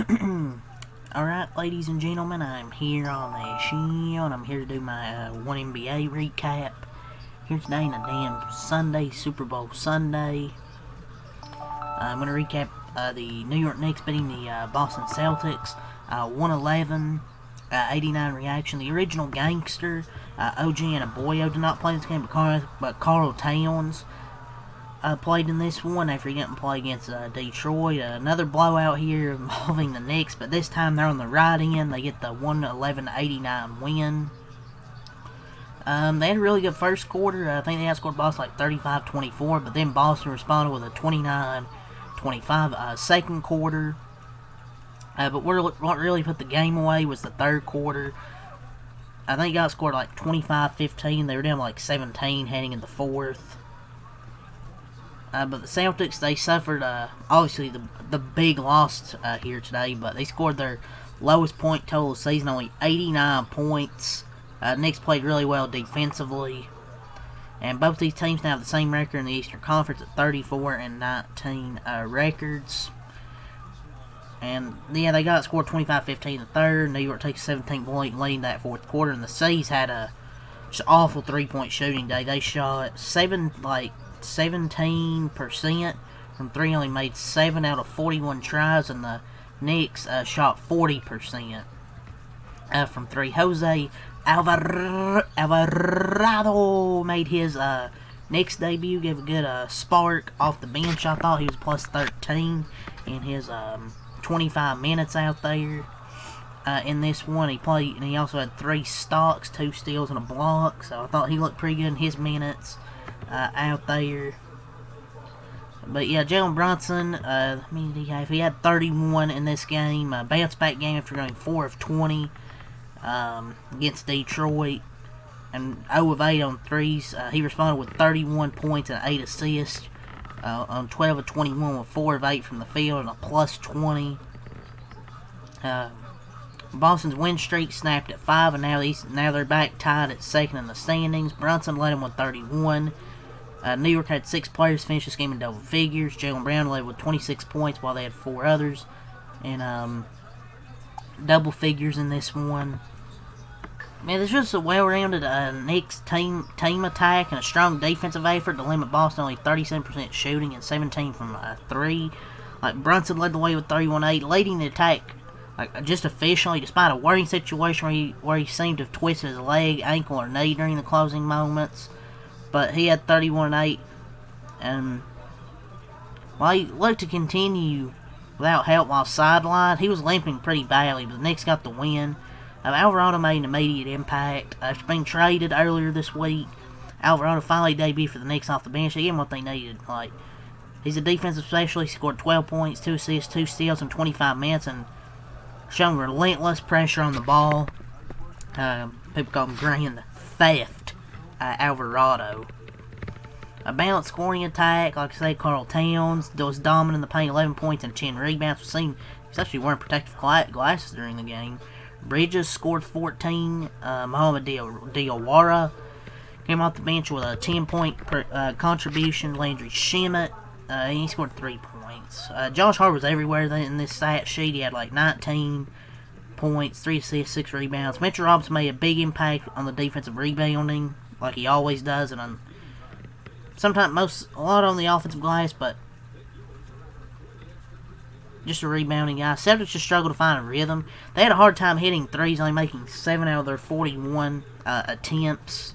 Alright, ladies and gentlemen, I'm here on the show, and I'm here to do my one NBA recap. Here today in a damn Sunday, Super Bowl Sunday. I'm going to recap the New York Knicks beating the Boston Celtics, 111, 89 reaction. The original gangster, OG and Aboyo did not play this game, but Karl Towns played in this one after he didn't play against Detroit. Another blowout here involving the Knicks, but this time they're on the right end. They get the 111-89 win. They had a really good first quarter. I think they outscored Boston like 35-24, but then Boston responded with a 29-25 second quarter. But what really put the game away was the third quarter. I think they outscored like 25-15. They were down like 17 heading in the fourth. But the Celtics, they suffered, obviously, the big loss here today, but they scored their lowest point total of the season, only 89 points. Knicks played really well defensively, and both these teams now have the same record in the Eastern Conference at 34-19 records. And, yeah, they got scored 25-15 in the third. New York takes a 17-point lead in that fourth quarter, and the C's had a just awful three-point shooting day. They shot 17% from three, only made 7 out of 41 tries, and the Knicks shot 40% from three. Jose Alvarado made his Knicks debut, gave a good spark off the bench. I thought he was plus 13 in his 25 minutes out there. In this one, he played, and he also had 3 stocks, 2 steals, and a block, so I thought he looked pretty good in his minutes out there. But yeah, Jalen Brunson, he had 31 in this game. Bounce back game after going 4 of 20 against Detroit, and 0 of 8 on threes. He responded with 31 points and 8 assists on 12 of 21 with 4 of 8 from the field and a plus 20. Boston's win streak snapped at 5, and now they're back tied at second in the standings. Brunson led them with 31. New York had 6 players finish this game in double figures. Jaylen Brown led with 26 points, while they had 4 others in double figures in this one. Man, it's just a well-rounded Knicks team attack and a strong defensive effort to limit Boston only 37% shooting and 17 from 3. Like, Brunson led the way with 31-8, leading the attack just efficiently, despite a worrying situation where he seemed to have twisted his leg, ankle, or knee during the closing moments. But he had 31-8, and while he looked to continue without help while sidelined, he was limping pretty badly, but the Knicks got the win. Alvarado made an immediate impact. After being traded earlier this week, Alvarado finally debuted for the Knicks off the bench. They gave him what they needed. He's a defensive specialist. He scored 12 points, 2 assists, 2 steals in 25 minutes, and showing relentless pressure on the ball. People call him Grand Theft Alvarado. A balanced scoring attack, like I say, Karl Towns was dominant in the paint, 11 points and 10 rebounds. We've seen he's actually wearing protective glasses during the game. Bridges scored 14. Mohamed Diawara came off the bench with a 10-point contribution. Landry Shamet, he scored 3 points. Josh Hart was everywhere in this stat sheet. He had like 19 points, 3 assists, 6 rebounds. Mitchell Robinson made a big impact on the defensive rebounding, like he always does, and a lot on the offensive glass, but just a rebounding guy. Celtics just struggled to find a rhythm. They had a hard time hitting threes, only making 7 out of their 41 attempts.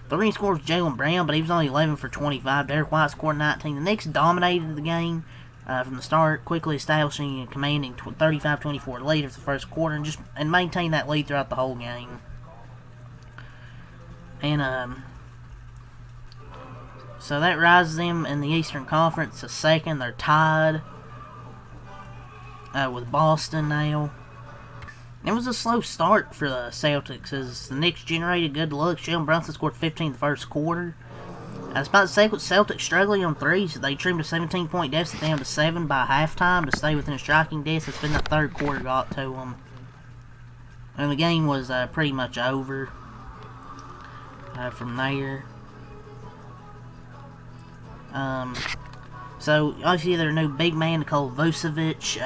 The leading scorer was Jaylen Brown, but he was only 11 for 25. Derek White scored 19. The Knicks dominated the game from the start, quickly establishing and commanding 35-24 lead of the first quarter, and maintained that lead throughout the whole game. And so that rises them in the Eastern Conference to second. They're tied with Boston now. It was a slow start for the Celtics as the Knicks generated good looks. Jalen Brunson scored 15 in the first quarter. Despite the Celtics struggling on threes, they trimmed a 17-point deficit down to 7 by halftime to stay within a striking distance. Then the third quarter got to them, and the game was pretty much over from there. So, obviously, their new big man, Nikola Vucevic.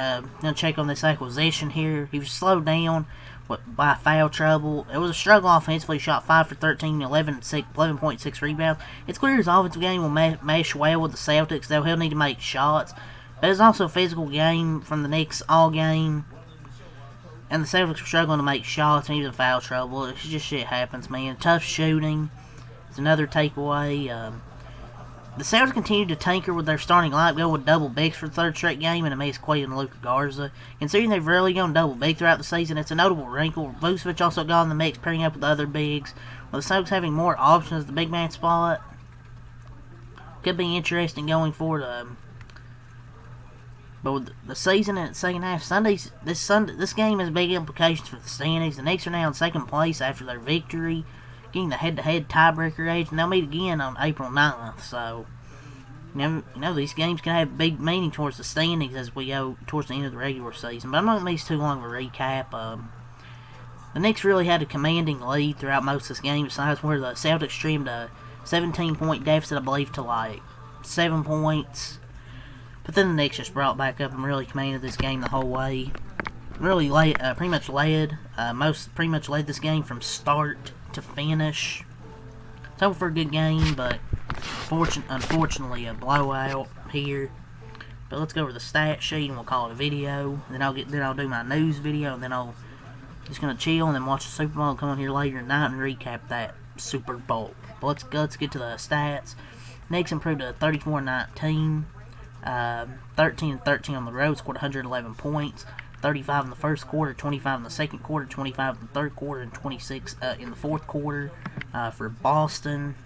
Gonna check on this acquisition here. He was slowed down by foul trouble. It was a struggle offensively. Shot 5 for 13, 11.6 rebounds. It's clear his offensive game will mesh well with the Celtics, though he'll need to make shots. But it's also a physical game from the Knicks all game. And the Celtics were struggling to make shots and even foul trouble. It's just shit happens, man. Tough shooting. It's another takeaway. The Celtics continue to tinker with their starting lineup, go with double bigs for the third straight game, and amazed Quaid and Luka Garza. Considering they've rarely gone double big throughout the season, it's a notable wrinkle. Vucevic also got in the mix, pairing up with the other bigs. With the Celtics having more options at the big man spot, could be interesting going forward. But with the season in its second half, this game has big implications for the standings. The Knicks are now in second place after their victory, getting the head-to-head tiebreaker age, and they'll meet again on April 9th. So, you know, these games can have big meaning towards the standings as we go towards the end of the regular season. But I'm not going to make this too long of a recap. The Knicks really had a commanding lead throughout most of this game, besides where the Celtics streamed a 17-point deficit, I believe, to like 7 points. But then the Knicks just brought back up and really commanded this game the whole way. Really pretty much led this game from start to finish. It's over for a good game, but unfortunately a blowout here. But let's go over the stat sheet and we'll call it a video. Then I'll do my news video, and then I'll just gonna chill and then watch the Super Bowl and come on here later tonight and recap that Super Bowl. But let's get to the stats. Knicks improved to 34-19. 13-13 on the road, scored 111 points, 35 in the first quarter, 25 in the second quarter, 25 in the third quarter, and 26 in the fourth quarter for Boston.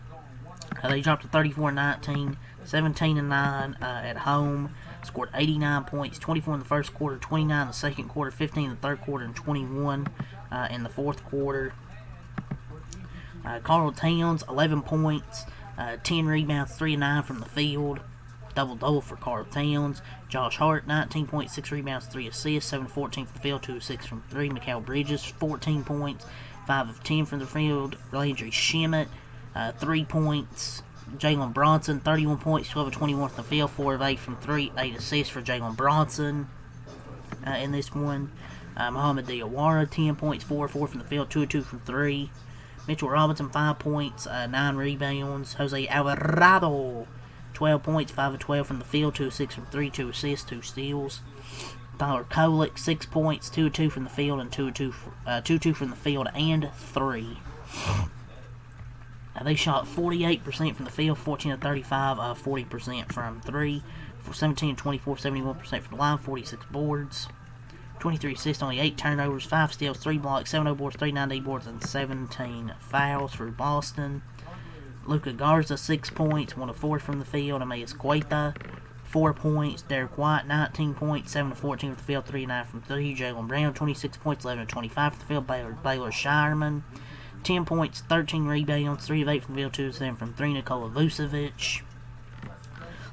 They dropped to 34-19, 17-9 at home, scored 89 points, 24 in the first quarter, 29 in the second quarter, 15 in the third quarter, and 21 in the fourth quarter. Karl Towns, 11 points, 10 rebounds, 3 and 9 from the field. Double-double for Karl Towns. Josh Hart, 19.6 rebounds, 3 assists, 7 of 14 from the field, 2 of 6 from 3. Mikal Bridges, 14 points, 5 of 10 from the field. Landry Shamet, 3 points. Jalen Bronson, 31 points, 12 of 21 from the field, 4 of 8 from 3. 8 assists for Jalen Bronson in this one. Mohamed Diawara, 10 points, 4 of 4 from the field, 2 of 2 from 3. Mitchell Robinson, 5 points, 9 rebounds. Jose Alvarado, 12 points, 5 of 12 from the field, 2 of 6 from 3, 2 assists, 2 steals. Tyler Kolek, 6 points, 2 of 2 from the field, and 2 of 2 from the field and 3. They shot 48% from the field, 14 of 35, 40% from 3, 17 of 24, 71% from the line, 46 boards, 23 assists, only 8 turnovers, 5 steals, 3 blocks, 7 boards, 3 9D boards, and 17 fouls for Boston. Luka Garza, 6 points, 1 of 4 from the field. Ameyas Queta, 4 points. Derek White, 19 points, 7 of 14 from the field, 3 of 9 from 3. Jaylen Brown, 26 points, 11 of 25 from the field. Baylor Shireman, 10 points, 13 rebounds, 3 of 8 from the field, 2 of 7 from 3. Nikola Vucevic,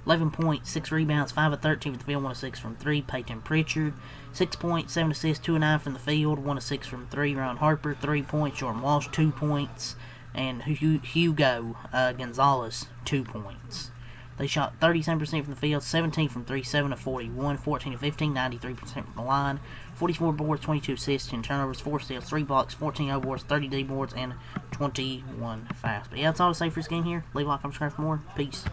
11 points, 6 rebounds, 5 of 13 from the field, 1 of 6 from 3. Peyton Pritchard, 6 points, 7 assists, 2 of 9 from the field, 1 of 6 from 3. Ron Harper, 3 points. Jordan Walsh, 2 points. And Hugo Gonzalez, 2 points. They shot 37% from the field, 17 from 3, 7 of 41, 14 of 15, 93% from the line, 44 boards, 22 assists, 10 turnovers, 4 steals, 3 blocks, 14 O boards, 30 D boards, and 21 fouls. But yeah, that's all to say for this game here. Leave a like, subscribe for more. Peace.